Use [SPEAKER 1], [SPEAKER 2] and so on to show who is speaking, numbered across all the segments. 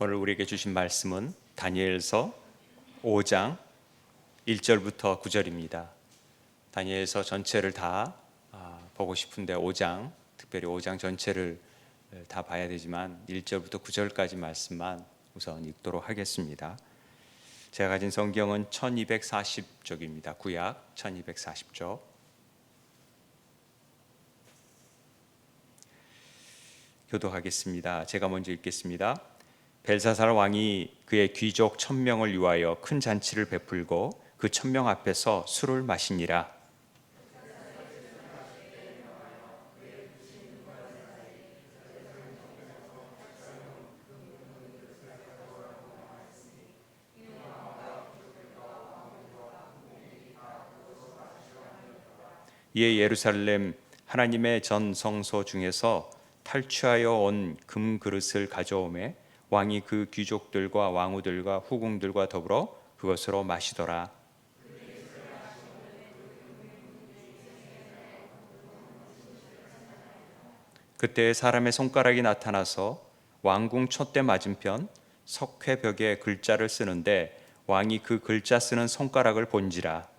[SPEAKER 1] 오늘 우리에게 주신 말씀은 다니엘서 5장 1절부터 9절입니다. 다니엘서 전체를 다 보고 싶은데 5장, 특별히 5장 전체를 다 봐야 되지만 1절부터 9절까지 말씀만 우선 읽도록 하겠습니다. 제가 가진 성경은 1240쪽입니다. 구약 1240쪽. 교독하겠습니다. 제가 먼저 읽겠습니다. 벨사살 왕이 그의 귀족 1000명을 위하여 큰 잔치를 베풀고 그 1000명 앞에서 술을 마시니라. 이에 예루살렘 하나님의 전 성소 중에서 탈취하여 온 금 그릇을 가져오매 왕이 그 귀족들과 왕후들과 후궁들과 더불어 그것으로 마시더라. 그때 사람의 손가락이 나타나서 왕궁 촛대 맞은편 석회벽에 글자를 쓰는데 왕이 그 글자 쓰는 손가락을 본지라.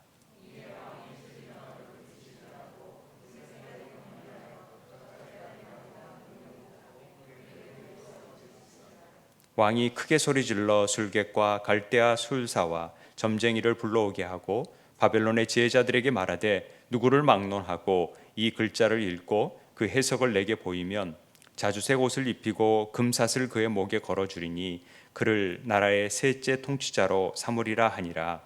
[SPEAKER 1] 왕이 크게 소리질러 술객과 갈대아 술사와 점쟁이를 불러오게 하고 바벨론의 지혜자들에게 말하되 누구를 막론하고 이 글자를 읽고 그 해석을 내게 보이면 자주색 옷을 입히고 금사슬 그의 목에 걸어주리니 그를 나라의 셋째 통치자로 삼으리라 하니라.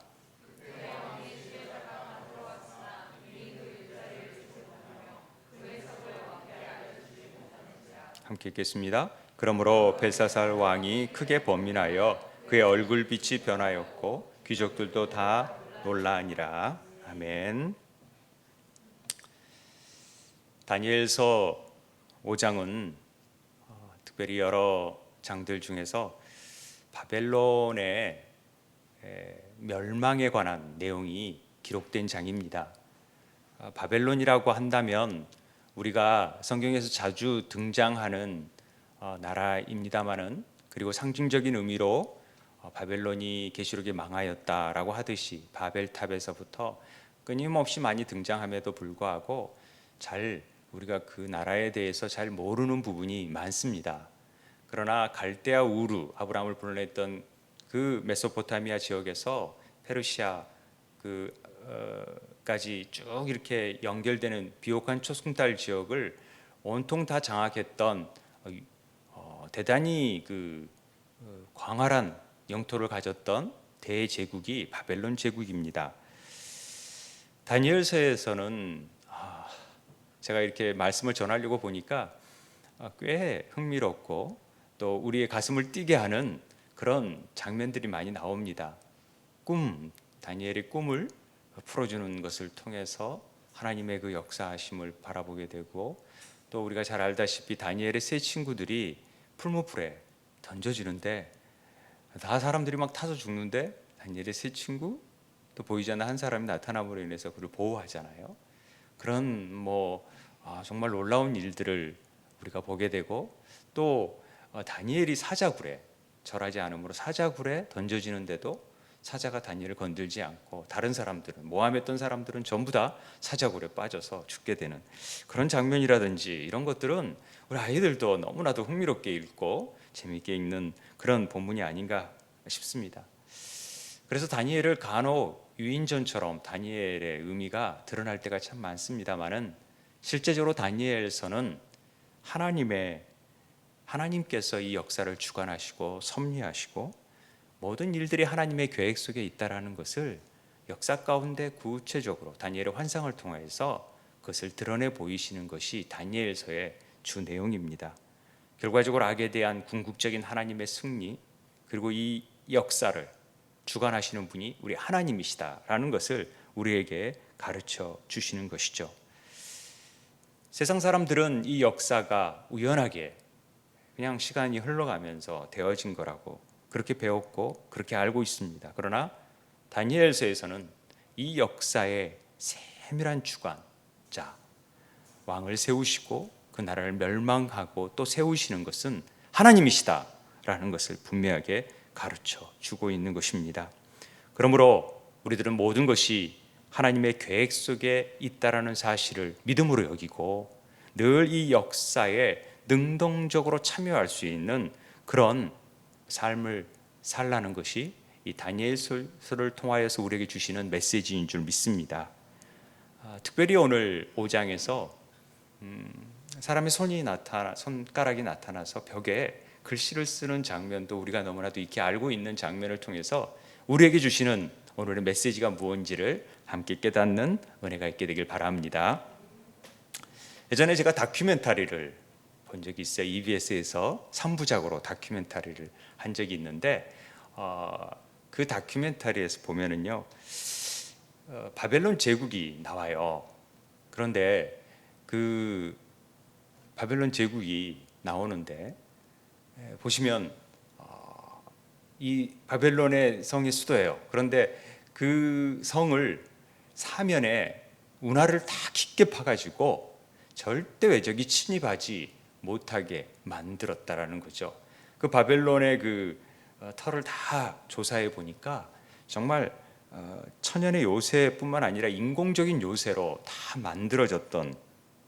[SPEAKER 1] 함께 읽겠습니다. 그러므로 벨사살 왕이 크게 번민하여 그의 얼굴빛이 변하였고 귀족들도 다 놀라니라. 아멘. 다니엘서 5장은 특별히 여러 장들 중에서 바벨론의 멸망에 관한 내용이 기록된 장입니다. 바벨론이라고 한다면 우리가 성경에서 자주 등장하는 나라입니다마는 그리고 상징적인 의미로 바벨론이 계시록에 망하였다라고 하듯이 바벨탑에서부터 끊임없이 많이 등장함에도 불구하고 잘 우리가 그 나라에 대해서 잘 모르는 부분이 많습니다. 그러나 갈대아 우르, 아브라함을 불러냈던 그 메소포타미아 지역에서 페르시아 까지 쭉 이렇게 연결되는 비옥한 초승달 지역을 온통 다 장악했던 대단히 광활한 영토를 가졌던 대제국이 바벨론 제국입니다. 다니엘서에서는 제가 이렇게 말씀을 전하려고 보니까 꽤 흥미롭고 또 우리의 가슴을 뛰게 하는 그런 장면들이 많이 나옵니다. 다니엘의 꿈을 풀어주는 것을 통해서 하나님의 그 역사하심을 바라보게 되고 또 우리가 잘 알다시피 다니엘의 세 친구들이 풀무불에 던져지는데 다 사람들이 막 타서 죽는데 다니엘의 세 친구 또 보이지 않는 한 사람이 나타남으로 인해서 그를 보호하잖아요. 그런 정말 놀라운 일들을 우리가 보게 되고 또 다니엘이 사자굴에 절하지 않으므로 사자굴에 던져지는데도 사자가 다니엘을 건들지 않고 다른 사람들은 모함했던 사람들은 전부 다 사자굴에 빠져서 죽게 되는 그런 장면이라든지 이런 것들은 우리 아이들도 너무나도 흥미롭게 읽고 재미있게 읽는 그런 본문이 아닌가 싶습니다. 그래서 다니엘을 간혹 유인전처럼 다니엘의 의미가 드러날 때가 참 많습니다만은 실제적으로 다니엘서는 하나님께서 이 역사를 주관하시고 섭리하시고 모든 일들이 하나님의 계획 속에 있다라는 것을 역사 가운데 구체적으로 다니엘의 환상을 통해서 그것을 드러내 보이시는 것이 다니엘서의 주 내용입니다. 결과적으로 악에 대한 궁극적인 하나님의 승리 그리고 이 역사를 주관하시는 분이 우리 하나님이시다라는 것을 우리에게 가르쳐 주시는 것이죠. 세상 사람들은 이 역사가 우연하게 그냥 시간이 흘러가면서 되어진 거라고 그렇게 배웠고 그렇게 알고 있습니다. 그러나 다니엘서에서는 이 역사의 세밀한 주관자, 왕을 세우시고 그 나라를 멸망하고 또 세우시는 것은 하나님이시다 있다라는 것을 분명하게 가르쳐 주고 있는 것입니다. 그러므로 우리들은 모든 것이 하나님의 계획 속에 있다라는 사실을 믿음으로 여기고 늘 이 역사에 능동적으로 참여할 수 있는 그런 삶을 살라는 것이 이 다니엘서를 통하여서 우리에게 주시는 메시지인 줄 믿습니다. 특별히 오늘 5장에서 사람의 손가락이 나타나서 벽에 글씨를 쓰는 장면도 우리가 너무나도 익히 알고 있는 장면을 통해서 우리에게 주시는 오늘의 메시지가 무엇인지를 함께 깨닫는 은혜가 있게 되길 바랍니다. 예전에 제가 다큐멘터리를 본 적이 있어요. EBS에서 3부작으로 다큐멘터리를 한 적이 있는데 그 다큐멘터리에서 보면은요 바벨론 제국이 나와요. 그런데 그 바벨론 제국이 나오는데 보시면 이 바벨론의 성이 수도예요. 그런데 그 성을 사면에 운하를 다 깊게 파가지고 절대 외적이 침입하지 못하게 만들었다라는 거죠. 그 바벨론의 그 터를 다 조사해 보니까 정말 천연의 요새뿐만 아니라 인공적인 요새로 다 만들어졌던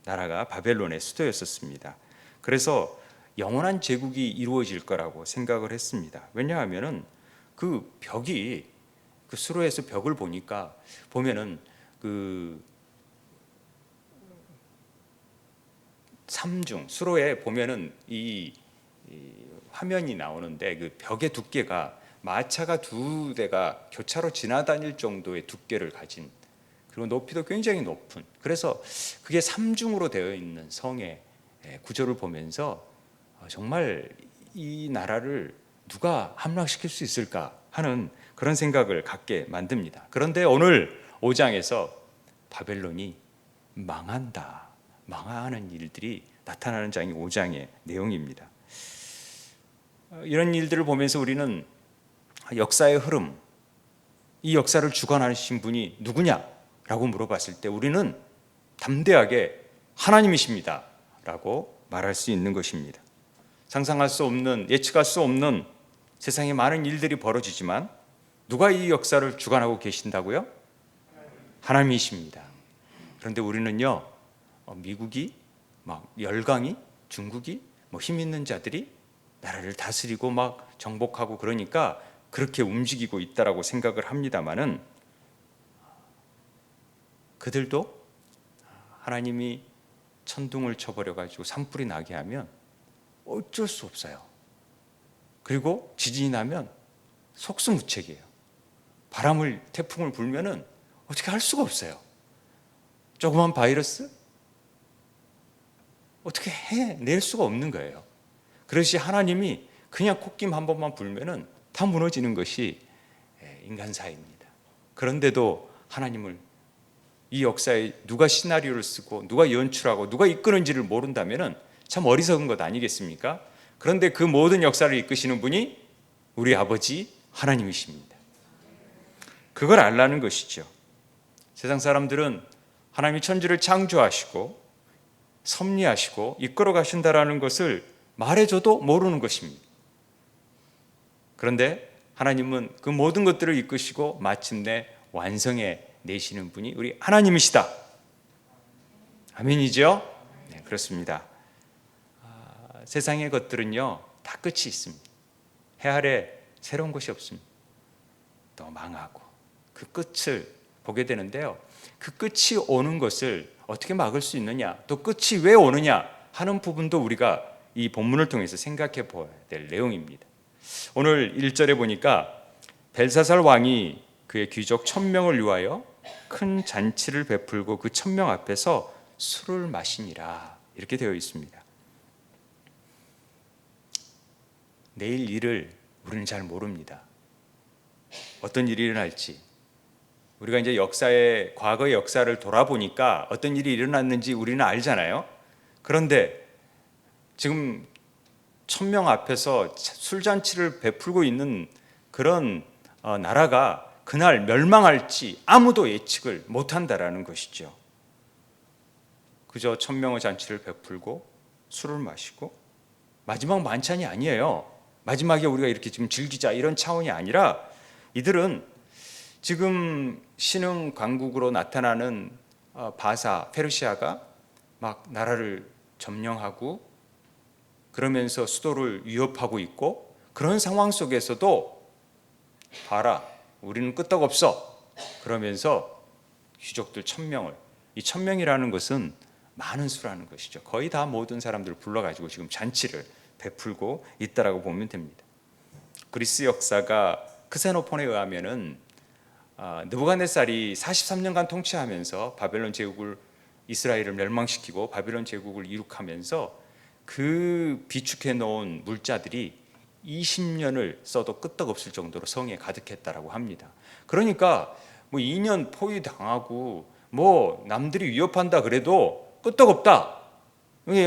[SPEAKER 1] 나라가 바벨론의 수도였었습니다. 그래서 영원한 제국이 이루어질 거라고 생각을 했습니다. 왜냐하면은 그 벽이 그 수로에서 벽을 보면은 그 삼중 수로에 보면은 이 화면이 나오는데 그 벽의 두께가 마차가 2대가 교차로 지나다닐 정도의 두께를 가진 그리고 높이도 굉장히 높은 그래서 그게 3중으로 되어 있는 성의 구조를 보면서 정말 이 나라를 누가 함락시킬 수 있을까 하는 그런 생각을 갖게 만듭니다. 그런데 오늘 5장에서 바벨론이 망하는 일들이 나타나는 장이 5장의 내용입니다. 이런 일들을 보면서 우리는 역사의 흐름, 이 역사를 주관하신 분이 누구냐라고 물어봤을 때 우리는 담대하게 하나님이십니다 라고 말할 수 있는 것입니다. 상상할 수 없는, 예측할 수 없는 세상에 많은 일들이 벌어지지만 누가 이 역사를 주관하고 계신다고요? 하나님이십니다. 그런데 우리는요 미국이 막 열강이 중국이 힘 있는 자들이 나라를 다스리고 막 정복하고 그러니까 그렇게 움직이고 있다라고 생각을 합니다만은 그들도 하나님이 천둥을 쳐버려 가지고 산불이 나게 하면 어쩔 수 없어요. 그리고 지진이 나면 속수무책이에요. 태풍을 불면은 어떻게 할 수가 없어요. 조그만 바이러스 어떻게 해낼 수가 없는 거예요. 그것이 하나님이 그냥 콧김 한 번만 불면은 다 무너지는 것이 인간사입니다. 그런데도 하나님을 이 역사에 누가 시나리오를 쓰고 누가 연출하고 누가 이끄는지를 모른다면은 참 어리석은 것 아니겠습니까? 그런데 그 모든 역사를 이끄시는 분이 우리 아버지 하나님이십니다. 그걸 알라는 것이죠. 세상 사람들은 하나님이 천지를 창조하시고 섭리하시고 이끌어 가신다라는 것을 말해줘도 모르는 것입니다. 그런데 하나님은 그 모든 것들을 이끄시고 마침내 완성해 내시는 분이 우리 하나님이시다. 아멘이죠? 네, 그렇습니다. 세상의 것들은요 다 끝이 있습니다. 해 아래 새로운 것이 없습니다. 또 망하고 그 끝을 보게 되는데요, 그 끝이 오는 것을 어떻게 막을 수 있느냐, 또 끝이 왜 오느냐 하는 부분도 우리가 이 본문을 통해서 생각해 보아야 될 내용입니다. 오늘 1절에 보니까 벨사살 왕이 그의 귀족 1000명을 위하여 큰 잔치를 베풀고 그 1000명 앞에서 술을 마시니라 이렇게 되어 있습니다. 내일 일을 우리는 잘 모릅니다. 어떤 일이 일어날지. 우리가 이제 과거의 역사를 돌아보니까 어떤 일이 일어났는지 우리는 알잖아요. 그런데 지금 1000명 앞에서 술잔치를 베풀고 있는 그런 나라가 그날 멸망할지 아무도 예측을 못한다라는 것이죠. 그저 1000명의 잔치를 베풀고 술을 마시고 마지막 만찬이 아니에요. 마지막에 우리가 이렇게 지금 즐기자 이런 차원이 아니라 이들은 지금 신흥 강국으로 나타나는 바사 페르시아가 막 나라를 점령하고 그러면서 수도를 위협하고 있고 그런 상황 속에서도 봐라 우리는 끄떡없어 그러면서 귀족들 1000명을 이 1000명이라는 것은 많은 수라는 것이죠. 거의 다 모든 사람들을 불러가지고 지금 잔치를 베풀고 있다라고 보면 됩니다. 그리스 역사가 크세노폰에 의하면은 느부갓네살이 43년간 통치하면서 바벨론 제국을 이스라엘을 멸망시키고 바벨론 제국을 이룩하면서 그 비축해 놓은 물자들이 20년을 써도 끄떡없을 정도로 성에 가득했다라고 합니다. 그러니까 뭐 2년 포위 당하고 뭐 남들이 위협한다 그래도 끄떡없다.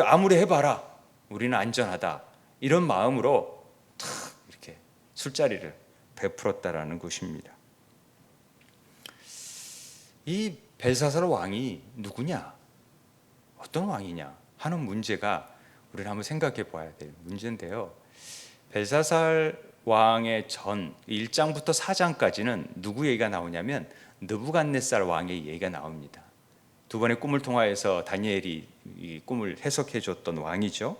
[SPEAKER 1] 아무리 해봐라. 우리는 안전하다. 이런 마음으로 탁 이렇게 술자리를 베풀었다라는 것입니다. 이 벨사살 왕이 누구냐? 어떤 왕이냐? 하는 문제가 우리는 한번 생각해 봐야 될 문제인데요. 벨사살 왕의 전 1장부터 4장까지는 누구 얘기가 나오냐면 느부갓네살 왕의 얘기가 나옵니다. 두 번의 꿈을 통하여서 다니엘이 이 꿈을 해석해 줬던 왕이죠.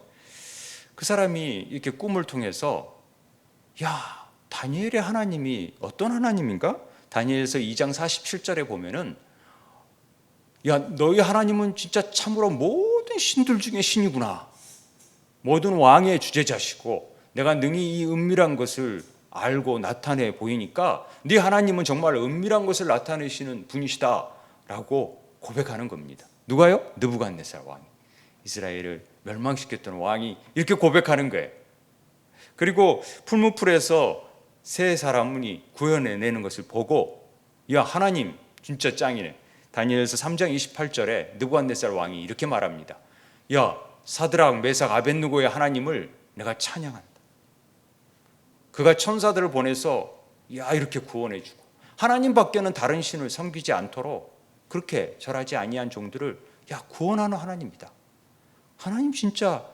[SPEAKER 1] 그 사람이 이렇게 꿈을 통해서 야, 다니엘의 하나님이 어떤 하나님인가? 다니엘서 2장 47절에 보면은 야, 너희 하나님은 진짜 참으로 모든 신들 중에 신이구나. 모든 왕의 주제자시고 내가 능히 이 은밀한 것을 알고 나타내 보이니까 네 하나님은 정말 은밀한 것을 나타내시는 분이시다라고 고백하는 겁니다. 누가요? 느부갓네살 왕이. 이스라엘을 멸망시켰던 왕이 이렇게 고백하는 거예요. 그리고 풀무풀에서 세 사람이 구현해내는 것을 보고 야, 하나님 진짜 짱이네. 다니엘서 3장 28절에 느부갓네살 왕이 이렇게 말합니다. 야, 사드락 메삭 아벳느고의 하나님을 내가 찬양한다. 그가 천사들을 보내서 야 이렇게 구원해주고 하나님밖에는 다른 신을 섬기지 않도록 그렇게 절하지 아니한 종들을 야 구원하는 하나님이다. 하나님 진짜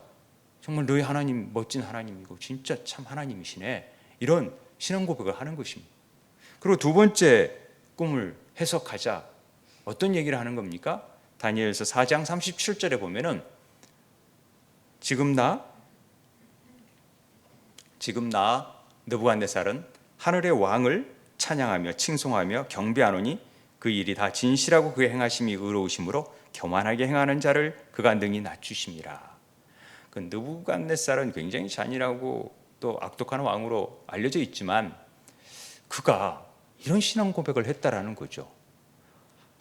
[SPEAKER 1] 정말 너희 하나님 멋진 하나님이고 진짜 참 하나님이시네. 이런 신앙 고백을 하는 것입니다. 그리고 두 번째 꿈을 해석하자 어떤 얘기를 하는 겁니까? 다니엘서 4장 37절에 보면은 지금 나 느부갓네살은 하늘의 왕을 찬양하며 칭송하며 경배하노니 그 일이 다 진실하고 그의 행하심이 의로우심으로 교만하게 행하는 자를 그가 능히 낮추심이라. 그 느부갓네살은 굉장히 잔인하고 또 악독한 왕으로 알려져 있지만 그가 이런 신앙 고백을 했다라는 거죠.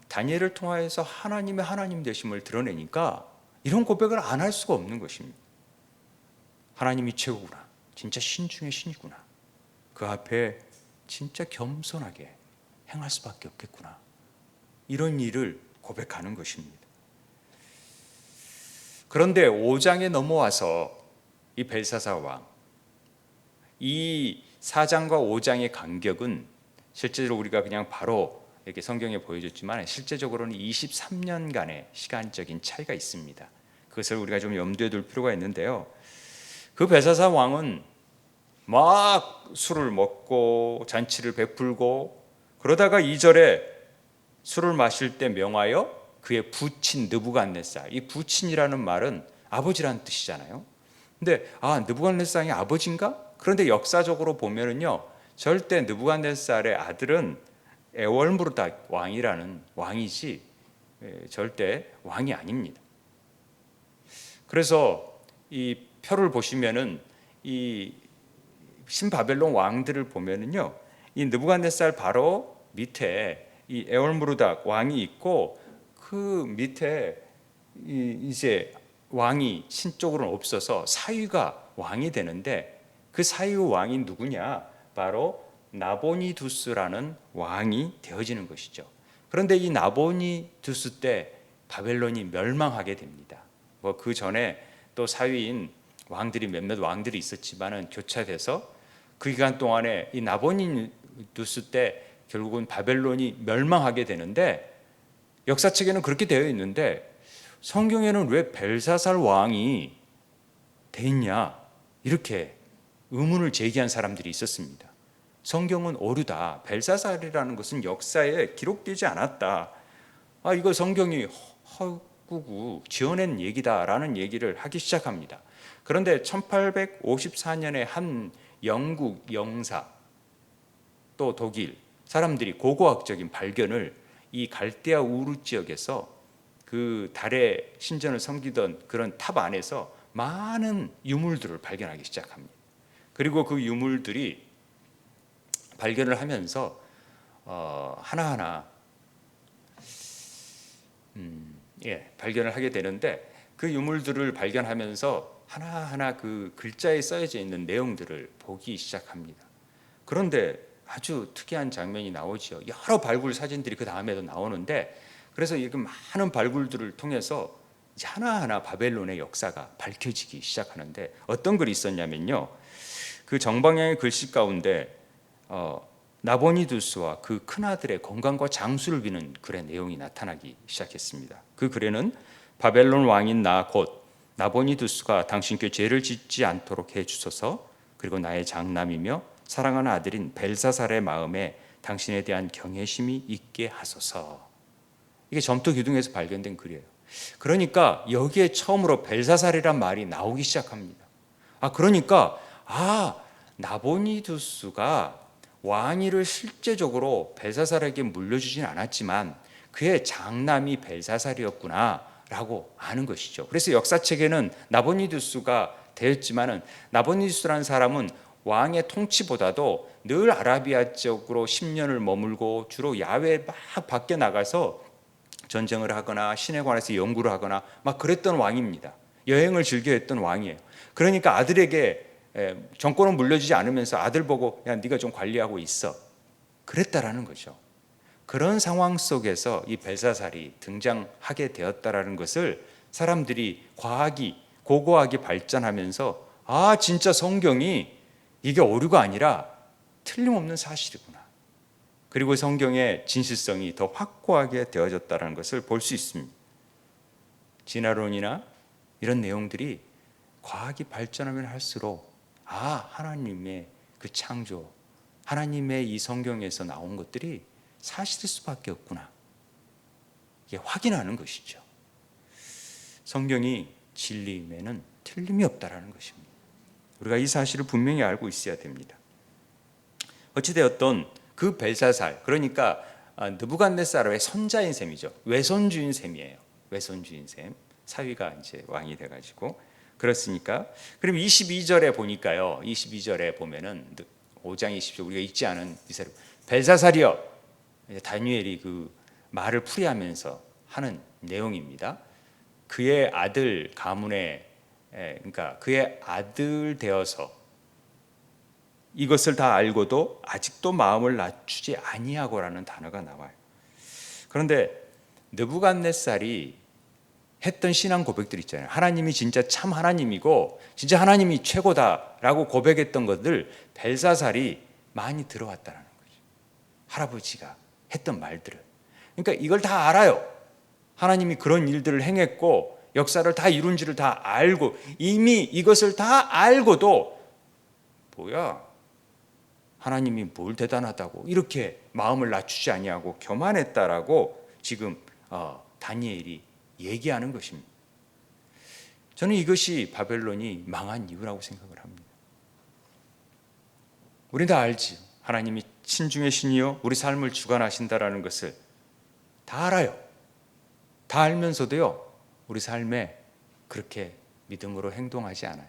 [SPEAKER 1] 다니엘을 통하여서 하나님의 하나님 되심을 드러내니까 이런 고백을 안 할 수가 없는 것입니다. 하나님이 최고구나. 진짜 신 중에 신이구나. 그 앞에 진짜 겸손하게 행할 수밖에 없겠구나. 이런 일을 고백하는 것입니다. 그런데 5장에 넘어와서 이 벨사살 왕, 이 4장과 5장의 간격은 실제로 우리가 그냥 바로 이렇게 성경에 보여줬지만 실제적으로는 23년간의 시간적인 차이가 있습니다. 그것을 우리가 좀 염두에 둘 필요가 있는데요. 그 벨사살 왕은 막 술을 먹고 잔치를 베풀고 그러다가 2절에 술을 마실 때 명하여 그의 부친 느부갓네살, 이 부친이라는 말은 아버지라는 뜻이잖아요. 근데 느부갓네살이 아버지인가? 그런데 역사적으로 보면은요, 절대 느부갓네살의 아들은 에월무르닥 왕이라는 왕이지 절대 왕이 아닙니다. 그래서 이 표를 보시면은 이 신바벨론 왕들을 보면은요, 이 느부갓네살 바로 밑에 이 에월무르닥 왕이 있고 그 밑에 이제 왕이 신쪽으로는 없어서 사위가 왕이 되는데 그 사위 왕이 누구냐? 바로 나보니두스라는 왕이 되어지는 것이죠. 그런데 이 나보니두스 때 바벨론이 멸망하게 됩니다. 뭐 그 전에 또 사위인 왕들이 몇몇 왕들이 있었지만은 교차돼서 그 기간 동안에 이 나보니두스 때 결국은 바벨론이 멸망하게 되는데 역사책에는 그렇게 되어 있는데 성경에는 왜 벨사살 왕이 돼 있냐 이렇게 의문을 제기한 사람들이 있었습니다. 성경은 오류다. 벨사살이라는 것은 역사에 기록되지 않았다. 이거 성경이 헛구구 지어낸 얘기다라는 얘기를 하기 시작합니다. 그런데 1854년에 한 영국 영사 또 독일 사람들이 고고학적인 발견을 이 갈대아 우루 지역에서 그 달의 신전을 섬기던 그런 탑 안에서 많은 유물들을 발견하기 시작합니다. 그리고 그 유물들이 발견을 하면서 하나하나 발견을 하게 되는데, 그 유물들을 발견하면서 하나하나 그 글자에 써져 있는 내용들을 보기 시작합니다. 그런데 아주 특이한 장면이 나오죠. 여러 발굴 사진들이 그 다음에도 나오는데, 그래서 이렇게 많은 발굴들을 통해서 이제 하나하나 바벨론의 역사가 밝혀지기 시작하는데, 어떤 글이 있었냐면요, 그 정방향의 글씨 가운데 나보니두스와 그 큰아들의 건강과 장수를 비는 글의 내용이 나타나기 시작했습니다. 그 글에는 바벨론 왕인 나 곧 나보니두스가 당신께 죄를 짓지 않도록 해주소서, 그리고 나의 장남이며 사랑하는 아들인 벨사살의 마음에 당신에 대한 경외심이 있게 하소서. 이게 점토 기둥에서 발견된 글이에요. 그러니까 여기에 처음으로 벨사살이란 말이 나오기 시작합니다. 그러니까 나보니두스가 왕위를 실제적으로 벨사살에게 물려주진 않았지만 그의 장남이 벨사살이었구나 라고 아는 것이죠. 그래서 역사책에는 나보니두스가 되었지만은, 나보니두스라는 사람은 왕의 통치보다도 늘 아라비아 쪽으로 10년을 머물고 주로 야외 막 밖에 나가서 전쟁을 하거나 신에 관해서 연구를 하거나 막 그랬던 왕입니다. 여행을 즐겨 했던 왕이에요. 그러니까 아들에게 정권을 물려주지 않으면서 아들 보고 야 네가 좀 관리하고 있어, 그랬다라는 거죠. 그런 상황 속에서 이 벨사살이 등장하게 되었다라는 것을 사람들이 고고학이 발전하면서 진짜 성경이 이게 오류가 아니라 틀림없는 사실이구나, 그리고 성경의 진실성이 더 확고하게 되어졌다는 것을 볼 수 있습니다. 진화론이나 이런 내용들이 과학이 발전하면 할수록 하나님의 그 창조, 하나님의 이 성경에서 나온 것들이 사실일 수밖에 없구나, 이게 확인하는 것이죠. 성경이 진리임에는 틀림이 없다라는 것입니다. 우리가 이 사실을 분명히 알고 있어야 됩니다. 어찌되었던 그 벨사살, 그러니까 느부갓네살의 손자인 셈이죠. 외손주인 셈이에요. 외손주인 셈. 사위가 이제 왕이 돼가지고 그렇으니까. 그럼 22절에 보니까요. 22절에 보면은 5장 20절 우리가 읽지 않은 이사를 벨사살이여, 다니엘이 그 말을 풀이하면서 하는 내용입니다. 그의 아들 가문에 그러니까 그의 아들 되어서 이것을 다 알고도 아직도 마음을 낮추지 아니하고라는 단어가 나와요. 그런데 느부갓네살이 했던 신앙 고백들 있잖아요. 하나님이 진짜 참 하나님이고 진짜 하나님이 최고다라고 고백했던 것들 벨사살이 많이 들어왔다는 거죠. 할아버지가 했던 말들을. 그러니까 이걸 다 알아요. 하나님이 그런 일들을 행했고 역사를 다 이룬지를 다 알고, 이미 이것을 다 알고도 뭐야, 하나님이 뭘 대단하다고 이렇게 마음을 낮추지 아니하고 교만했다라고 지금 다니엘이 얘기하는 것입니다. 저는 이것이 바벨론이 망한 이유라고 생각을 합니다. 우리 다 알지, 하나님이 신중의 신이요 우리 삶을 주관하신다라는 것을 다 알아요. 다 알면서도요 우리 삶에 그렇게 믿음으로 행동하지 않아요.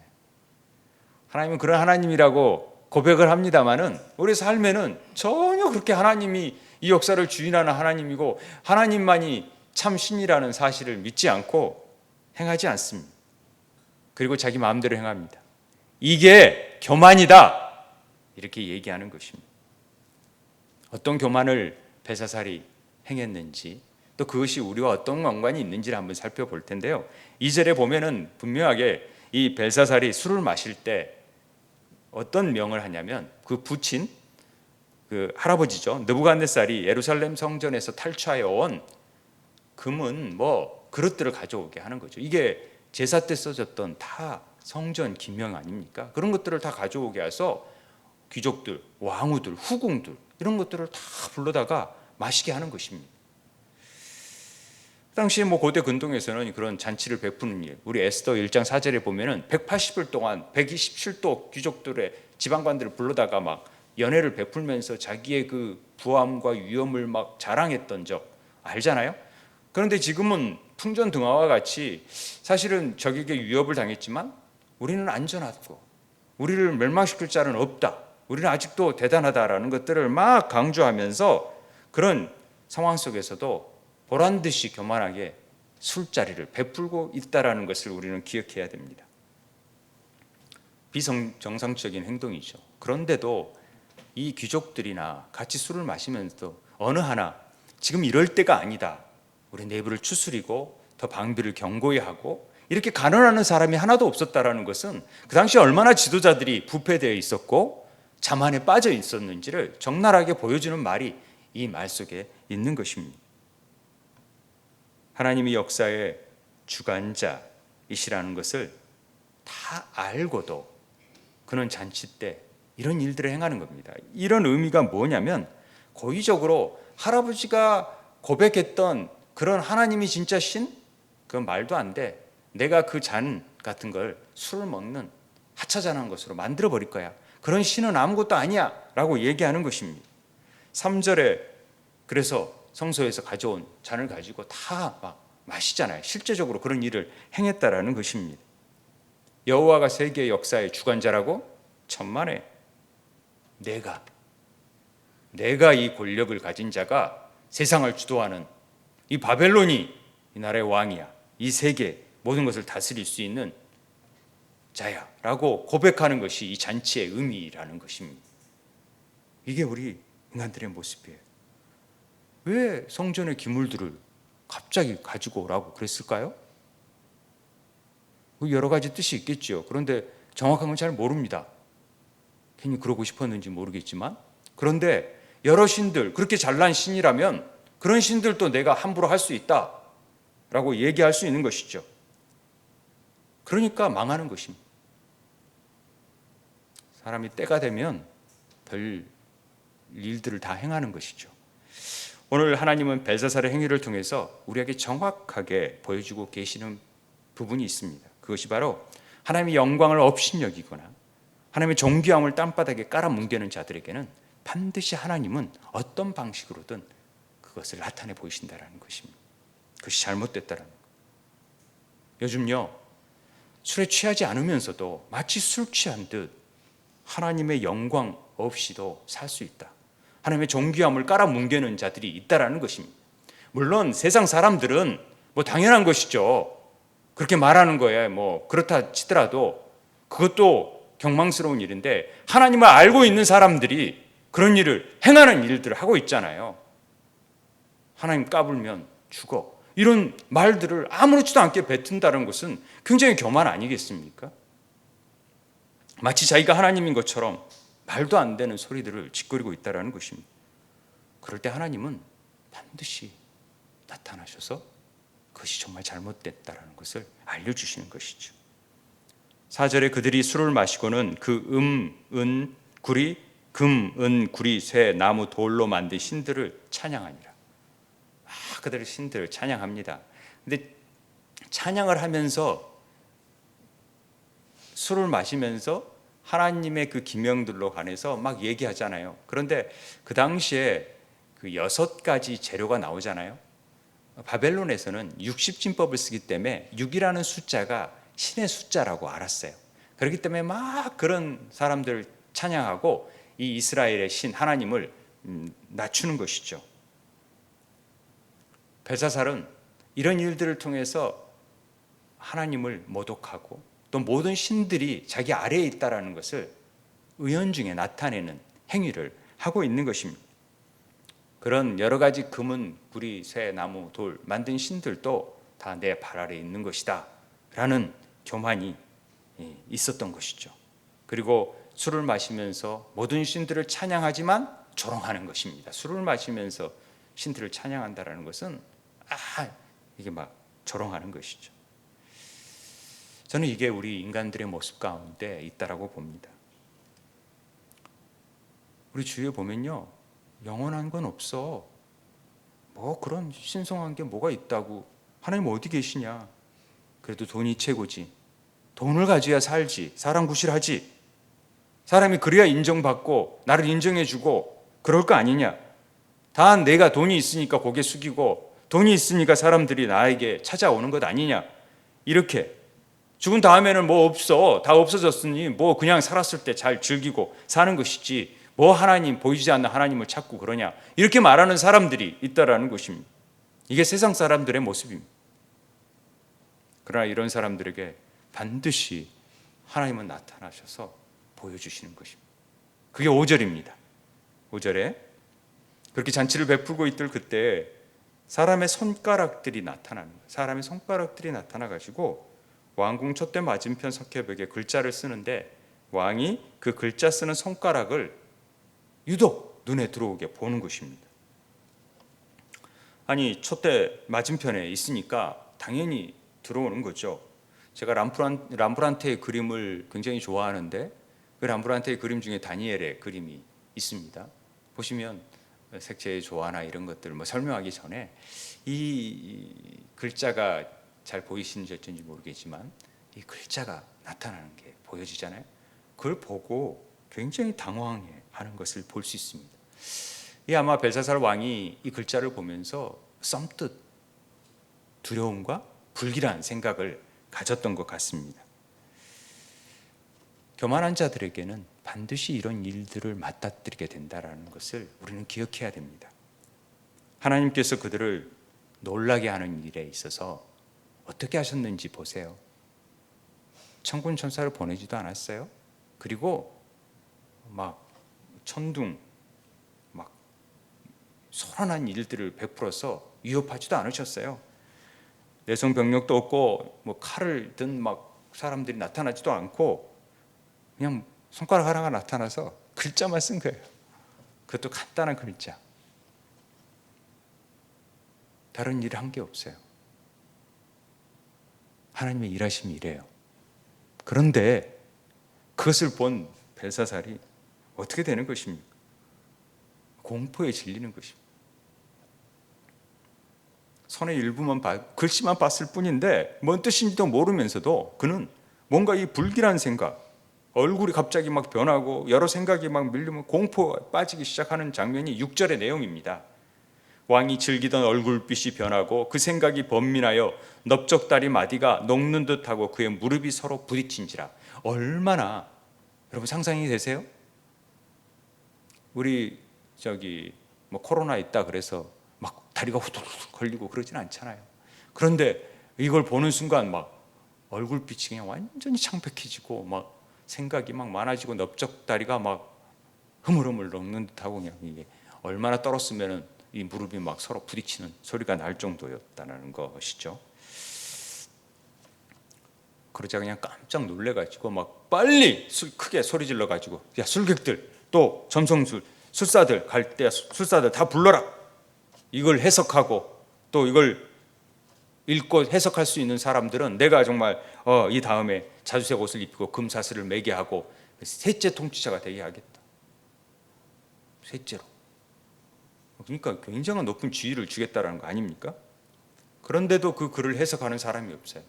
[SPEAKER 1] 하나님은 그런 하나님이라고 고백을 합니다마는 우리 삶에는 전혀 그렇게 하나님이 이 역사를 주인하는 하나님이고 하나님만이 참 신이라는 사실을 믿지 않고 행하지 않습니다. 그리고 자기 마음대로 행합니다. 이게 교만이다, 이렇게 얘기하는 것입니다. 어떤 교만을 벨사살이 행했는지, 또 그것이 우리와 어떤 관관이 있는지를 한번 살펴볼 텐데요. 2절에 보면은 분명하게 이 벨사살이 술을 마실 때 어떤 명을 하냐면, 그 부친 그 할아버지죠, 느부갓네살이 예루살렘 성전에서 탈취하여 온 금은 그릇들을 가져오게 하는 거죠. 이게 제사 때 써졌던 다 성전 기명 아닙니까? 그런 것들을 다 가져오게 해서 귀족들, 왕후들, 후궁들 이런 것들을 다 불러다가 마시게 하는 것입니다. 그 당시에 고대 근동에서는 그런 잔치를 베푸는 일, 우리 에스더 1장 4절에 보면은 180일 동안 127도 귀족들의 지방관들을 불러다가 막 연회를 베풀면서 자기의 그 부함과 위엄을 막 자랑했던 적 알잖아요. 그런데 지금은 풍전등화와 같이 사실은 적에게 위협을 당했지만 우리는 안전하고 우리를 멸망시킬 자는 없다, 우리는 아직도 대단하다라는 것들을 막 강조하면서 그런 상황 속에서도 보란듯이 교만하게 술자리를 베풀고 있다라는 것을 우리는 기억해야 됩니다. 비정상적인 행동이죠. 그런데도 이 귀족들이나 같이 술을 마시면서 어느 하나 지금 이럴 때가 아니다, 우리 내부를 추스리고 더 방비를 경고히 하고 이렇게 간언하는 사람이 하나도 없었다라는 것은 그 당시 얼마나 지도자들이 부패되어 있었고 자만에 빠져 있었는지를 적나라하게 보여주는 말이 이 말 속에 있는 것입니다. 하나님이 역사의 주관자이시라는 것을 다 알고도 그는 잔치 때 이런 일들을 행하는 겁니다. 이런 의미가 뭐냐면 고의적으로 할아버지가 고백했던 그런 하나님이 진짜 신? 그건 말도 안 돼. 내가 그 잔 같은 걸 술을 먹는 하찮은 것으로 만들어 버릴 거야. 그런 신은 아무것도 아니야 라고 얘기하는 것입니다. 3절에 그래서 성소에서 가져온 잔을 가지고 다 막 마시잖아요. 실제적으로 그런 일을 행했다라는 것입니다. 여호와가 세계 역사의 주관자라고? 천만에 내가 이 권력을 가진 자가 세상을 주도하는 이 바벨론이 이 나라의 왕이야. 이 세계 모든 것을 다스릴 수 있는 자야 라고 고백하는 것이 이 잔치의 의미라는 것입니다. 이게 우리 인간들의 모습이에요. 왜 성전의 기물들을 갑자기 가지고 오라고 그랬을까요? 여러 가지 뜻이 있겠죠. 그런데 정확한 건 잘 모릅니다. 괜히 그러고 싶었는지 모르겠지만, 그런데 여러 신들, 그렇게 잘난 신이라면 그런 신들도 내가 함부로 할 수 있다라고 얘기할 수 있는 것이죠. 그러니까 망하는 것입니다. 사람이 때가 되면 별 일들을 다 행하는 것이죠. 오늘 하나님은 벨사살의 행위를 통해서 우리에게 정확하게 보여주고 계시는 부분이 있습니다. 그것이 바로 하나님의 영광을 업신여기거나 하나님의 존귀함을 땅바닥에 깔아뭉개는 자들에게는 반드시 하나님은 어떤 방식으로든 그것을 나타내 보이신다라는 것입니다. 그것이 잘못됐다라는 것. 요즘요, 술에 취하지 않으면서도 마치 술 취한 듯 하나님의 영광 없이도 살 수 있다, 하나님의 존귀함을 깔아뭉개는 자들이 있다라는 것입니다. 물론 세상 사람들은 당연한 것이죠. 그렇게 말하는 거에 그렇다 치더라도 그것도 경망스러운 일인데, 하나님을 알고 있는 사람들이 그런 일을 행하는 일들을 하고 있잖아요. 하나님 까불면 죽어, 이런 말들을 아무렇지도 않게 뱉은다는 것은 굉장히 교만 아니겠습니까? 마치 자기가 하나님인 것처럼 말도 안 되는 소리들을 짓거리고 있다는 것입니다. 그럴 때 하나님은 반드시 나타나셔서 그것이 정말 잘못됐다는 것을 알려주시는 것이죠. 4절에 그들이 술을 마시고는 그 은, 구리, 금, 은, 구리, 쇠, 나무, 돌로 만든 신들을 찬양하니라. 그들의 신들을 찬양합니다. 근데 찬양을 하면서 술을 마시면서 하나님의 그 기명들로 관해서 막 얘기하잖아요. 그런데 그 당시에 그 6가지 재료가 나오잖아요. 바벨론에서는 60진법을 쓰기 때문에 6이라는 숫자가 신의 숫자라고 알았어요. 그렇기 때문에 막 그런 사람들 찬양하고 이 이스라엘의 신 하나님을 낮추는 것이죠. 벨사살은 이런 일들을 통해서 하나님을 모독하고 또 모든 신들이 자기 아래에 있다는 것을 의연중에 나타내는 행위를 하고 있는 것입니다. 그런 여러 가지 금은, 구리, 쇠, 나무, 돌 만든 신들도 다 내 발 아래에 있는 것이다 라는 교만이 있었던 것이죠. 그리고 술을 마시면서 모든 신들을 찬양하지만 조롱하는 것입니다. 술을 마시면서 신들을 찬양한다는 것은 이게 막 조롱하는 것이죠. 저는 이게 우리 인간들의 모습 가운데 있다라고 봅니다. 우리 주위에 보면요, 영원한 건 없어. 뭐 그런 신성한 게 뭐가 있다고. 하나님 어디 계시냐. 그래도 돈이 최고지. 돈을 가져야 살지. 사람 구실하지. 사람이 그래야 인정받고 나를 인정해주고 그럴 거 아니냐. 다 내가 돈이 있으니까 고개 숙이고 돈이 있으니까 사람들이 나에게 찾아오는 것 아니냐. 이렇게 죽은 다음에는 뭐 없어. 다 없어졌으니 뭐 그냥 살았을 때 잘 즐기고 사는 것이지. 뭐 하나님, 보이지 않는 하나님을 찾고 그러냐. 이렇게 말하는 사람들이 있다라는 것입니다. 이게 세상 사람들의 모습입니다. 그러나 이런 사람들에게 반드시 하나님은 나타나셔서 보여주시는 것입니다. 그게 5절입니다. 5절에 그렇게 잔치를 베풀고 있들 그때 사람의 손가락들이 나타나는 거예요. 사람의 손가락들이 나타나가지고 왕궁 촛대 맞은편 석회벽에 글자를 쓰는데 왕이 그 글자 쓰는 손가락을 유독 눈에 들어오게 보는 것입니다. 아니 촛대 맞은편에 있으니까 당연히 들어오는 거죠. 제가 람브란테의 그림을 굉장히 좋아하는데 그 람브란테의 그림 중에 다니엘의 그림이 있습니다. 보시면 색채의 조화나 이런 것들을 뭐 설명하기 전에 이 글자가 잘 보이시는지 어쩐지 모르겠지만 이 글자가 나타나는 게 보여지잖아요. 그걸 보고 굉장히 당황해하는 것을 볼 수 있습니다. 이 아마 벨사살 왕이 이 글자를 보면서 썸뜻 두려움과 불길한 생각을 가졌던 것 같습니다. 교만한 자들에게는 반드시 이런 일들을 맞닥뜨리게 된다는 것을 우리는 기억해야 됩니다. 하나님께서 그들을 놀라게 하는 일에 있어서 어떻게 하셨는지 보세요. 천군 천사를 보내지도 않았어요. 그리고 막 천둥, 막 소란한 일들을 베풀어서 위협하지도 않으셨어요. 내성 병력도 없고 뭐 칼을 든 막 사람들이 나타나지도 않고 그냥 손가락 하나가 나타나서 글자만 쓴 거예요. 그것도 간단한 글자. 다른 일을 한 게 없어요. 하나님의 일하심이 이래요. 그런데 그것을 본 벨사살이 어떻게 되는 것입니까? 공포에 질리는 것입니다. 손의 일부만 글씨만 봤을 뿐인데 뭔 뜻인지도 모르면서도 그는 뭔가 이 불길한 생각, 얼굴이 갑자기 막 변하고 여러 생각이 막 밀리면 공포에 빠지기 시작하는 장면이 6절의 내용입니다. 왕이 즐기던 얼굴빛이 변하고 그 생각이 번민하여 넓적다리 마디가 녹는 듯하고 그의 무릎이 서로 부딪힌지라. 얼마나 여러분 상상이 되세요? 우리 뭐 코로나 있다 그래서 막 다리가 후들후들 걸리고 그러진 않잖아요. 그런데 이걸 보는 순간 막 얼굴빛이 그냥 완전히 창백해지고 막 생각이 막 많아지고 넓적다리가 막 흐물흐물 녹는 듯하고 그냥 이게 얼마나 떨었으면은 이 무릎이 막 서로 부딪히는 소리가 날 정도였다는 것이죠. 그러자 그냥 깜짝 놀래가지고 막 빨리 크게 소리 질러가지고 야 술객들 또 점성술 술사들 갈 때 술사들 다 불러라. 이걸 해석하고 또 이걸 읽고 해석할 수 있는 사람들은 내가 정말 이 다음에 자주색 옷을 입고 금사슬을 매게 하고 셋째 통치자가 되게 하겠다. 셋째로. 그러니까 굉장한 높은 지위를 주겠다라는 거 아닙니까? 그런데도 그 글을 해석하는 사람이 없어요.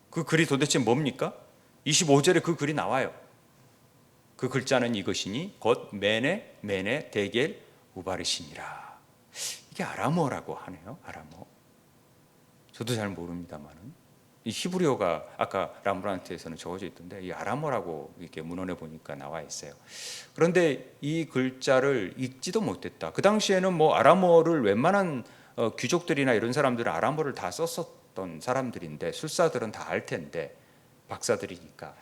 [SPEAKER 1] 그 글이 도대체 뭡니까? 25절에 그 글이 나와요. 그 글자는 이것이니 곧 메네 데겔 우바르시니라. 이게 아람어라고 하네요. 아람어. 저도 잘 모릅니다만은 이 히브리어가 아까 람브란트에서는 적어져 있던데 이 아람어라고 이렇게 문헌에 보니까 나와 있어요. 그런데 이 글자를 읽지도 못했다. 그 당시에는 뭐 아람어를 웬만한 귀족들이나 이런 사람들은 아람어를 다 썼었던 사람들인데 술사들은 다 알 텐데 박사들이니까.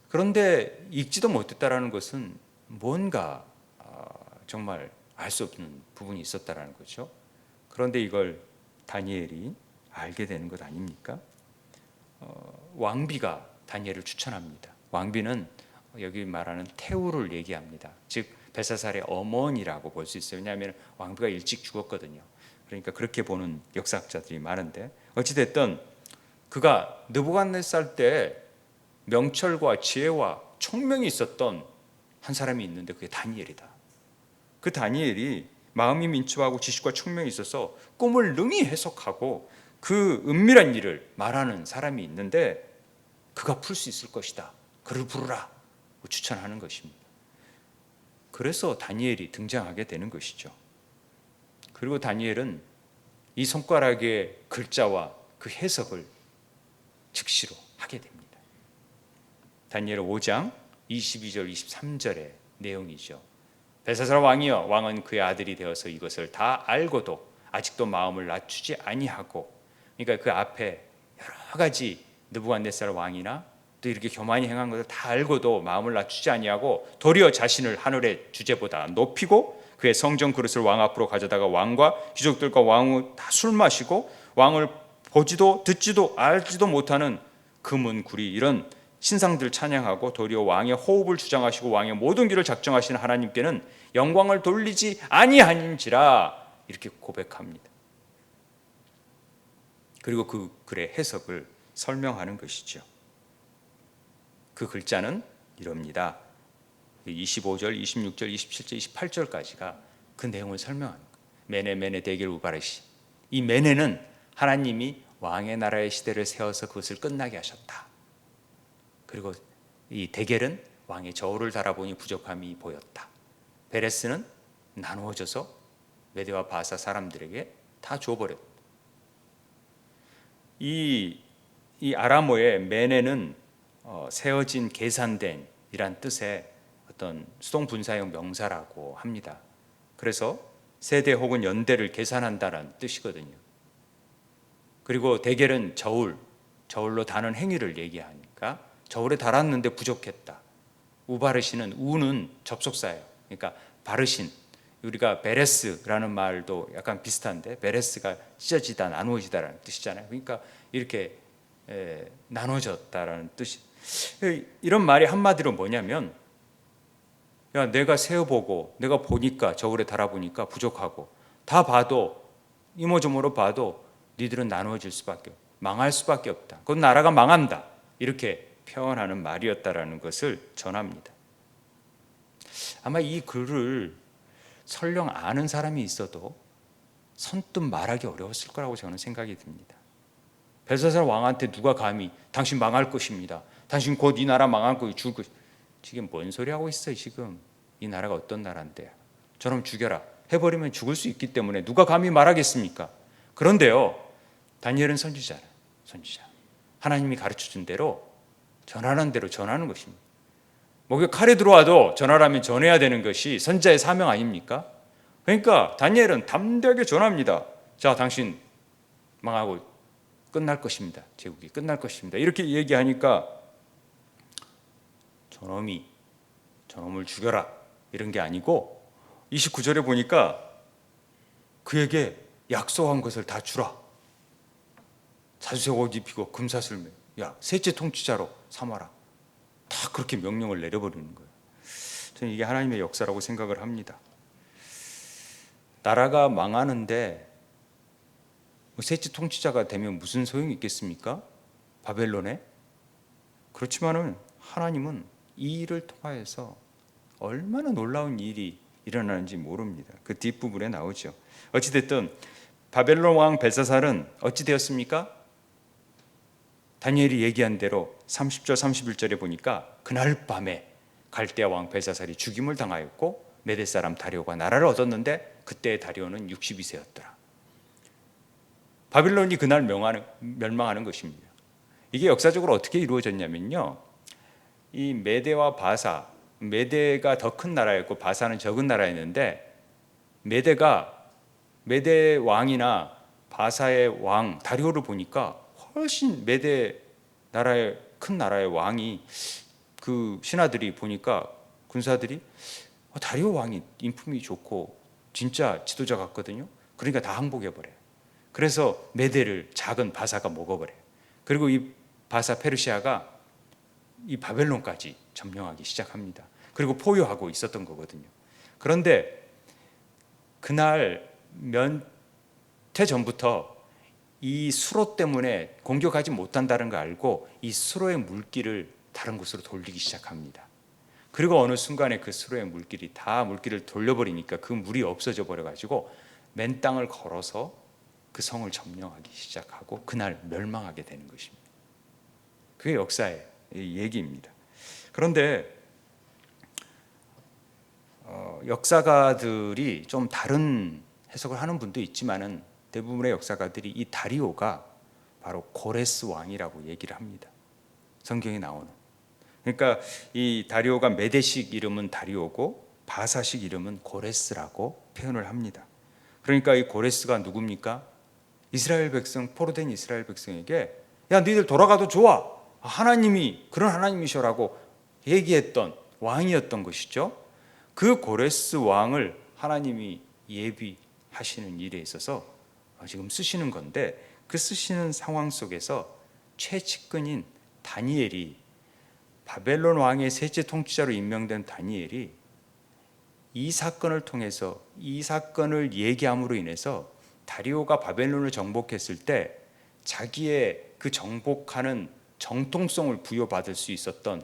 [SPEAKER 1] 그런데 읽지도 못했다라는 것은 뭔가 정말 알 수 없는 부분이 있었다라는 거죠. 그런데 이걸 다니엘이 알게 되는 것 아닙니까? 왕비가 다니엘을 추천합니다. 왕비는 여기 말하는 태우를 얘기합니다. 즉 벨사살의 어머니라고 볼 수 있어요. 왜냐하면 왕비가 일찍 죽었거든요. 그러니까 그렇게 보는 역사학자들이 많은데 어찌됐든 그가 느부갓네살 때 명철과 지혜와 총명이 있었던 한 사람이 있는데 그게 다니엘이다. 그 다니엘이 마음이 민첩하고 지식과 총명이 있어서 꿈을 능히 해석하고 그 은밀한 일을 말하는 사람이 있는데 그가 풀 수 있을 것이다. 그를 부르라. 추천하는 것입니다. 그래서 다니엘이 등장하게 되는 것이죠. 그리고 다니엘은 이 손가락의 글자와 그 해석을 즉시로 하게 됩니다. 다니엘 5장 22절 23절의 내용이죠. 벨사살 왕이여, 왕은 그의 아들이 되어서 이것을 다 알고도 아직도 마음을 낮추지 아니하고, 그러니까 그 앞에 여러 가지 느부갓네살 왕이나 또 이렇게 교만히 행한 것을 다 알고도 마음을 낮추지 아니하고 도리어 자신을 하늘의 주제보다 높이고 그의 성전 그릇을 왕 앞으로 가져다가 왕과 귀족들과 왕후 다 술 마시고 왕을 보지도 듣지도 알지도 못하는 금은 구리 이런 신상들 찬양하고 도리어 왕의 호흡을 주장하시고 왕의 모든 길을 작정하시는 하나님께는 영광을 돌리지 아니하는지라 이렇게 고백합니다. 그리고 그 글의 해석을 설명하는 것이죠. 그 글자는 이럽니다. 25절, 26절, 27절, 28절까지가 그 내용을 설명하는 거예요. 메네 메네 데겔 우바르시. 이 메네는 하나님이 왕의 나라의 시대를 세워서 그것을 끝나게 하셨다. 그리고 이 데겔은 왕의 저울을 달아보니 부족함이 보였다. 베레스는 나누어져서 메대와 바사 사람들에게 다 줘버렸다. 이 아람어의 메네는 세어진 계산된 이란 뜻의 어떤 수동 분사형 명사라고 합니다. 그래서 세대 혹은 연대를 계산한다는 뜻이거든요. 그리고 데겔은 저울로 다는 행위를 얘기하니까 저울에 달았는데 부족했다. 우바르신은 우는 접속사예요. 그러니까 바르신, 우리가 베레스라는 말도 약간 비슷한데 베레스가 찢어지다 나누어지다라는 뜻이잖아요. 그러니까 이렇게 나눠졌다라는 뜻이. 이런 말이 한마디로 뭐냐면, 야, 내가 세어보고 내가 보니까 저울에 달아보니까 부족하고 다 봐도 이모저모로 봐도 니들은 나누어질 수밖에 없다. 망할 수밖에 없다. 그건 나라가 망한다. 이렇게 표현하는 말이었다라는 것을 전합니다. 아마 이 글을 설령 아는 사람이 있어도 선뜻 말하기 어려웠을 거라고 저는 생각이 듭니다. 벨사살 왕한테 누가 감히 당신 망할 것입니다. 당신 곧 이 나라 망할 거예요. 죽을 것. 지금 뭔 소리 하고 있어요. 지금 이 나라가 어떤 나라인데 저놈 죽여라 해버리면 죽을 수 있기 때문에 누가 감히 말하겠습니까? 그런데요, 다니엘은 선지자. 하나님이 가르쳐준 대로 전하는 대로 전하는 것입니다. 목에 칼이 들어와도 전하라면 전해야 되는 것이 선지자의 사명 아닙니까? 그러니까 다니엘은 담대하게 전합니다. 자, 당신 망하고 끝날 것입니다. 제국이 끝날 것입니다. 이렇게 얘기하니까 저놈을 죽여라 이런 게 아니고 29절에 보니까 그에게 약속한 것을 다 주라. 자주색 옷 입히고 금사슬 매. 야, 셋째 통치자로 삼아라. 다 그렇게 명령을 내려버리는 거예요. 저는 이게 하나님의 역사라고 생각을 합니다. 나라가 망하는데 셋째 통치자가 되면 무슨 소용이 있겠습니까? 바벨론에? 그렇지만은 하나님은 이 일을 통하여서 얼마나 놀라운 일이 일어나는지 모릅니다. 그 뒷부분에 나오죠. 어찌됐든 바벨론 왕 벨사살은 어찌 되었습니까? 다니엘이 얘기한 대로 30절 31절에 보니까 그날 밤에 갈대아 왕 벨사살이 죽임을 당하였고 메대 사람 다리오가 나라를 얻었는데 그때의 다리오는 62세였더라. 바빌론이 그날 멸망하는 것입니다. 이게 역사적으로 어떻게 이루어졌냐면요, 이 메대와 바사, 메대가 더 큰 나라였고 바사는 적은 나라였는데 메대 왕이나 바사의 왕 다리오를 보니까 훨씬 메대 나라의 큰 나라의 왕이, 그 신하들이 보니까 군사들이 다리오 왕이 인품이 좋고 진짜 지도자 같거든요. 그러니까 다 항복해버려요. 그래서 메대를 작은 바사가 먹어버려요. 그리고 이 바사 페르시아가 이 바벨론까지 점령하기 시작합니다. 그리고 포효하고 있었던 거거든요. 그런데 그날 몇 해 전부터 이 수로 때문에 공격하지 못한다는 걸 알고 이 수로의 물길을 다른 곳으로 돌리기 시작합니다. 그리고 어느 순간에 그 수로의 물길이 다 물길을 돌려버리니까 그 물이 없어져 버려가지고 맨 땅을 걸어서 그 성을 점령하기 시작하고 그날 멸망하게 되는 것입니다. 그게 역사의 얘기입니다. 그런데 역사가들이 좀 다른 해석을 하는 분도 있지만은 대부분의 역사가들이 이 다리오가 바로 고레스 왕이라고 얘기를 합니다. 성경에 나오는. 그러니까 이 다리오가 메대식 이름은 다리오고 바사식 이름은 고레스라고 표현을 합니다. 그러니까 이 고레스가 누굽니까? 이스라엘 백성, 포로된 이스라엘 백성에게 야 너희들 돌아가도 좋아. 하나님이 그런 하나님이셔라고 얘기했던 왕이었던 것이죠. 그 고레스 왕을 하나님이 예비하시는 일에 있어서 지금 쓰시는 건데 그 쓰시는 상황 속에서 최측근인 다니엘이 바벨론 왕의 셋째 통치자로 임명된 다니엘이 이 사건을 통해서 이 사건을 얘기함으로 인해서 다리오가 바벨론을 정복했을 때 자기의 그 정복하는 정통성을 부여받을 수 있었던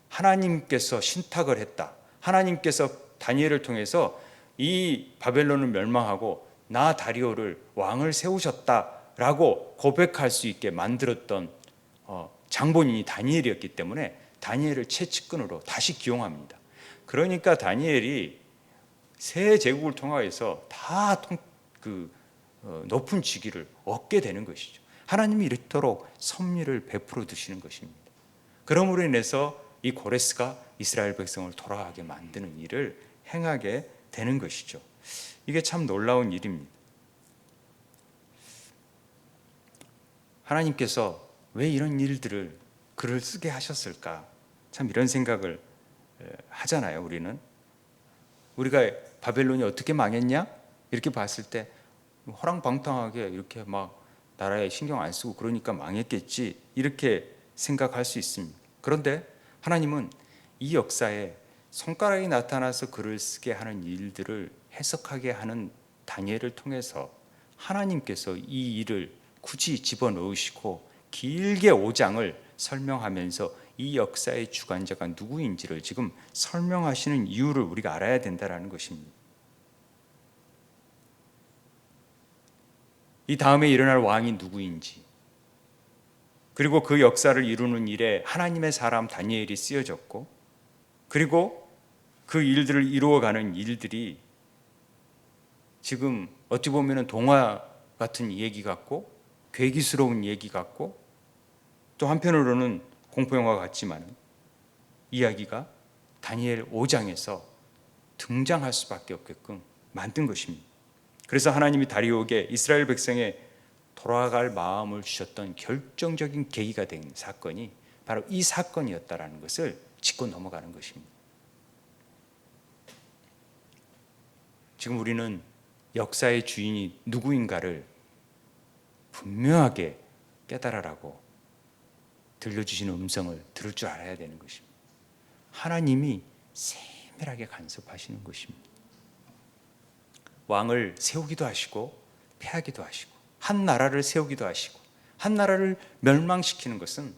[SPEAKER 1] 하나님께서 신탁을 했다. 하나님께서 다니엘을 통해서 이 바벨론을 멸망하고 나 다리오를 왕을 세우셨다라고 고백할 수 있게 만들었던 장본인이 다니엘이었기 때문에 다니엘을 최측근으로 다시 기용합니다. 그러니까 다니엘이 세 제국을 통하여서 다 높은 직위를 얻게 되는 것이죠. 하나님이 이토록 섭리를 베풀어 두시는 것입니다. 그러므로 인해서 이 고레스가 이스라엘 백성을 돌아가게 만드는 일을 행하게 되는 것이죠. 이게 참 놀라운 일입니다. 하나님께서 왜 이런 일들을 글을 쓰게 하셨을까? 참 이런 생각을 하잖아요. 우리가 바벨론이 어떻게 망했냐? 이렇게 봤을 때 호랑방탕하게 이렇게 막 나라에 신경 안 쓰고 그러니까 망했겠지 이렇게 생각할 수 있습니다. 그런데 하나님은 이 역사에 손가락이 나타나서 글을 쓰게 하는 일들을 해석하게 하는 다니엘을 통해서 하나님께서 이 일을 굳이 집어넣으시고 길게 5장을 설명하면서 이 역사의 주관자가 누구인지를 지금 설명하시는 이유를 우리가 알아야 된다는 것입니다. 이 다음에 일어날 왕이 누구인지, 그리고 그 역사를 이루는 일에 하나님의 사람 다니엘이 쓰여졌고, 그리고 그 일들을 이루어가는 일들이 지금 어찌 보면 동화 같은 얘기 같고 괴기스러운 얘기 같고 또 한편으로는 공포영화 같지만 이야기가 다니엘 5장에서 등장할 수밖에 없게끔 만든 것입니다. 그래서 하나님이 다리오에게 이스라엘 백성에 돌아갈 마음을 주셨던 결정적인 계기가 된 사건이 바로 이 사건이었다라는 것을 짚고 넘어가는 것입니다. 지금 우리는 역사의 주인이 누구인가를 분명하게 깨달으라고 들려주시는 음성을 들을 줄 알아야 되는 것입니다. 하나님이 세밀하게 간섭하시는 것입니다. 왕을 세우기도 하시고 패하기도 하시고 한 나라를 세우기도 하시고 한 나라를 멸망시키는 것은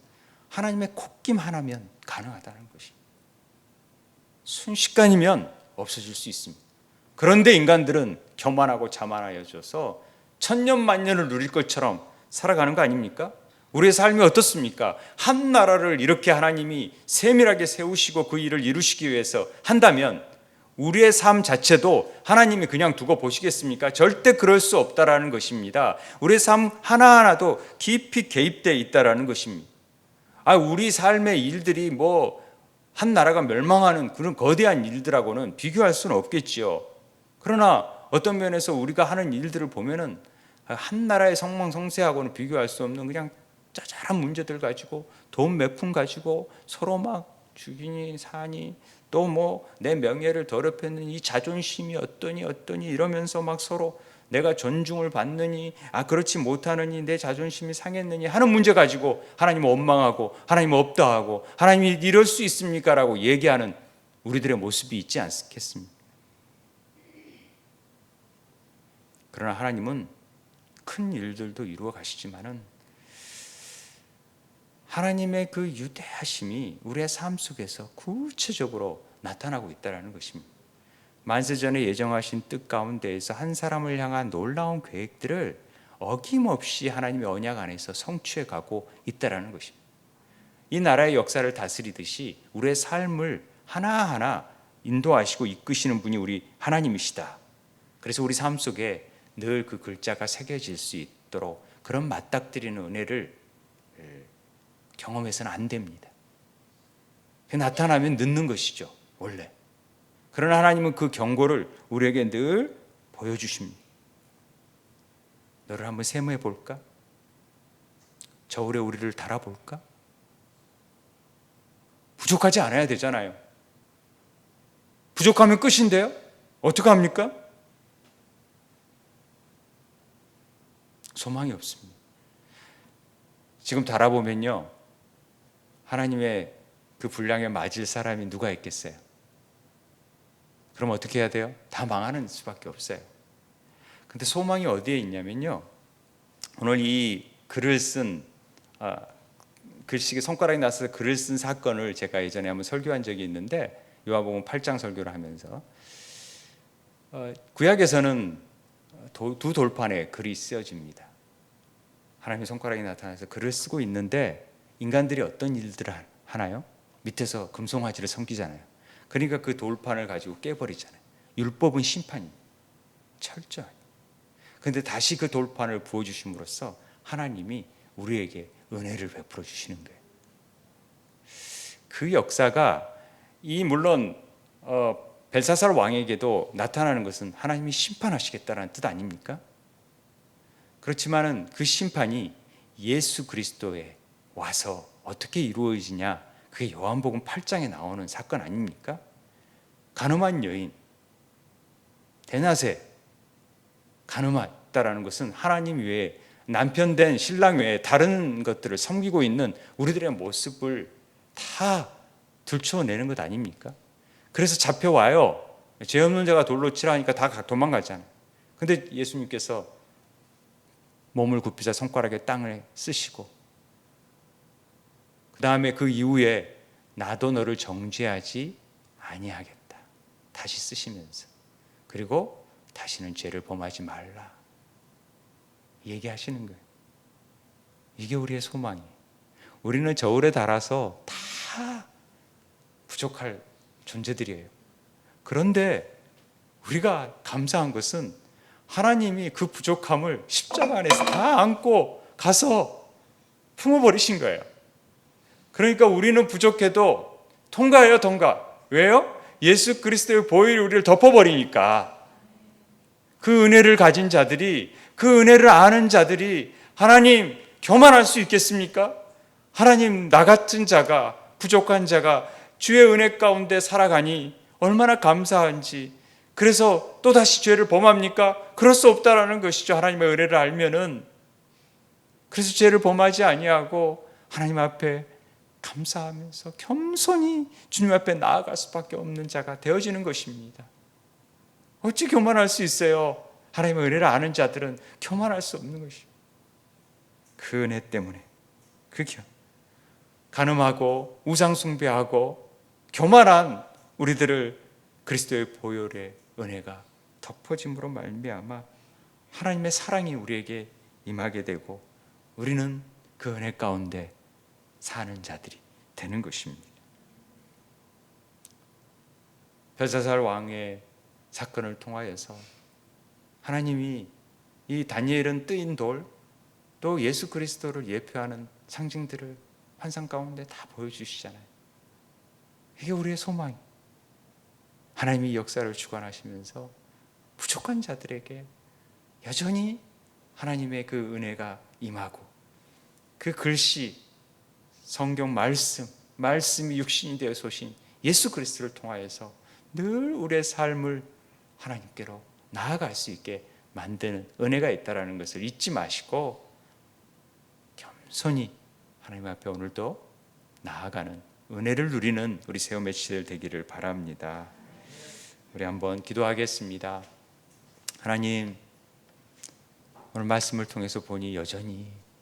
[SPEAKER 1] 하나님의 콧김 하나면 가능하다는 것입니다. 순식간이면 없어질 수 있습니다. 그런데 인간들은 교만하고 자만하여져서 천년만년을 누릴 것처럼 살아가는 거 아닙니까? 우리의 삶이 어떻습니까? 한 나라를 이렇게 하나님이 세밀하게 세우시고 그 일을 이루시기 위해서 한다면 우리의 삶 자체도 하나님이 그냥 두고 보시겠습니까? 절대 그럴 수 없다라는 것입니다. 우리의 삶 하나하나도 깊이 개입되어 있다라는 것입니다. 우리 삶의 일들이 한 나라가 멸망하는 그런 거대한 일들하고는 비교할 수는 없겠지요. 그러나 어떤 면에서 우리가 하는 일들을 보면은 한 나라의 성망성쇠하고는 비교할 수 없는 그냥 짜잘한 문제들 가지고 돈 몇 푼 가지고 서로 막 죽이니 사니 또 내 명예를 더럽혔느니 자존심이 어떠니 이러면서 막 서로 내가 존중을 받느니 그렇지 못하느니 내 자존심이 상했느니 하는 문제 가지고 하나님을 원망하고 하나님은 없다 하고 하나님이 이럴 수 있습니까? 라고 얘기하는 우리들의 모습이 있지 않겠습니까? 그러나 하나님은 큰 일들도 이루어 가시지만은 하나님의 그 유대하심이 우리의 삶 속에서 구체적으로 나타나고 있다는 것입니다. 만세전에 예정하신 뜻 가운데에서 한 사람을 향한 놀라운 계획들을 어김없이 하나님의 언약 안에서 성취해 가고 있다는 것입니다. 이 나라의 역사를 다스리듯이 우리의 삶을 하나하나 인도하시고 이끄시는 분이 우리 하나님이시다. 그래서 우리 삶 속에 늘 그 글자가 새겨질 수 있도록 그런 맞닥뜨리는 은혜를 경험해서는 안 됩니다. 나타나면 늦는 것이죠, 원래. 그러나 하나님은 그 경고를 우리에게 늘 보여주십니다. 너를 한번 세무해 볼까? 저울에 우리를 달아볼까? 부족하지 않아야 되잖아요. 부족하면 끝인데요? 어떻게 합니까? 소망이 없습니다. 지금 달아보면요, 하나님의 그 분량에 맞을 사람이 누가 있겠어요? 그럼 어떻게 해야 돼요? 다 망하는 수밖에 없어요. 근데 소망이 어디에 있냐면요, 오늘 이 글을 쓴 글씨에 손가락이 나서 글을 쓴 사건을 제가 예전에 한번 설교한 적이 있는데, 요한복음 8장 설교를 하면서 구약에서는 두 돌판에 글이 쓰여집니다. 하나님의 손가락이 나타나서 글을 쓰고 있는데 인간들이 어떤 일들을 하나요? 밑에서 금송아지를 섬기잖아요. 그러니까 그 돌판을 가지고 깨버리잖아요. 율법은 심판입니다. 철저하게. 그런데 다시 그 돌판을 부어주심으로써 하나님이 우리에게 은혜를 베풀어 주시는 거예요. 그 역사가 물론 벨사살 왕에게도 나타나는 것은 하나님이 심판하시겠다는 뜻 아닙니까? 그렇지만은 그 심판이 예수 그리스도에 와서 어떻게 이루어지냐, 그게 요한복음 8장에 나오는 사건 아닙니까? 가늠한 여인, 대낮에 가늠했다라는 것은 하나님 외에, 남편 된 신랑 외에 다른 것들을 섬기고 있는 우리들의 모습을 다 들춰내는 것 아닙니까? 그래서 잡혀와요. 죄 없는 자가 돌로 치라니까 다 도망가잖아요. 근데 예수님께서 몸을 굽히자 손가락에 땅을 쓰시고, 그 다음에 그 이후에 나도 너를 정죄하지 아니하겠다 다시 쓰시면서, 그리고 다시는 죄를 범하지 말라 얘기하시는 거예요. 이게 우리의 소망이에요. 우리는 저울에 달아서 다 부족할 존재들이에요. 그런데 우리가 감사한 것은 하나님이 그 부족함을 십자가 안에서 다 안고 가서 품어버리신 거예요. 그러니까 우리는 부족해도 통과해요, 통과. 왜요? 예수 그리스도의 보혈이 우리를 덮어버리니까. 그 은혜를 가진 자들이, 그 은혜를 아는 자들이 하나님 교만할 수 있겠습니까? 하나님, 나 같은 자가, 부족한 자가 주의 은혜 가운데 살아가니 얼마나 감사한지. 그래서 또다시 죄를 범합니까? 그럴 수 없다라는 것이죠. 하나님의 은혜를 알면은. 그래서 죄를 범하지 아니하고 하나님 앞에 감사하면서 겸손히 주님 앞에 나아갈 수밖에 없는 자가 되어지는 것입니다. 어찌 교만할 수 있어요? 하나님의 은혜를 아는 자들은 교만할 수 없는 것이죠. 그 은혜 때문에 그렇게 간음하고 우상 숭배하고 교만한 우리들을 그리스도의 보혈의 은혜가 덮어짐으로 말미암아 하나님의 사랑이 우리에게 임하게 되고 우리는 그 은혜 가운데 사는 자들이 되는 것입니다. 벨사살 왕의 사건을 통하여서 하나님이 이 다니엘은 뜨인 돌, 또 예수 그리스도를 예표하는 상징들을 환상 가운데 다 보여주시잖아요. 이게 우리의 소망이에요. 하나님이 역사를 주관하시면서 부족한 자들에게 여전히 하나님의 그 은혜가 임하고, 그 글씨, 성경 말씀이 육신이 되어 오신 예수 그리스도를 통하여서 늘 우리의 삶을 하나님께로 나아갈 수 있게 만드는 은혜가 있다는 것을 잊지 마시고 겸손히 하나님 앞에 오늘도 나아가는 은혜를 누리는 우리 새우 매치들 되기를 바랍니다. 우리 한번 기도하겠습니다. 하나님, 오늘 말씀을 통해서 보니 여전히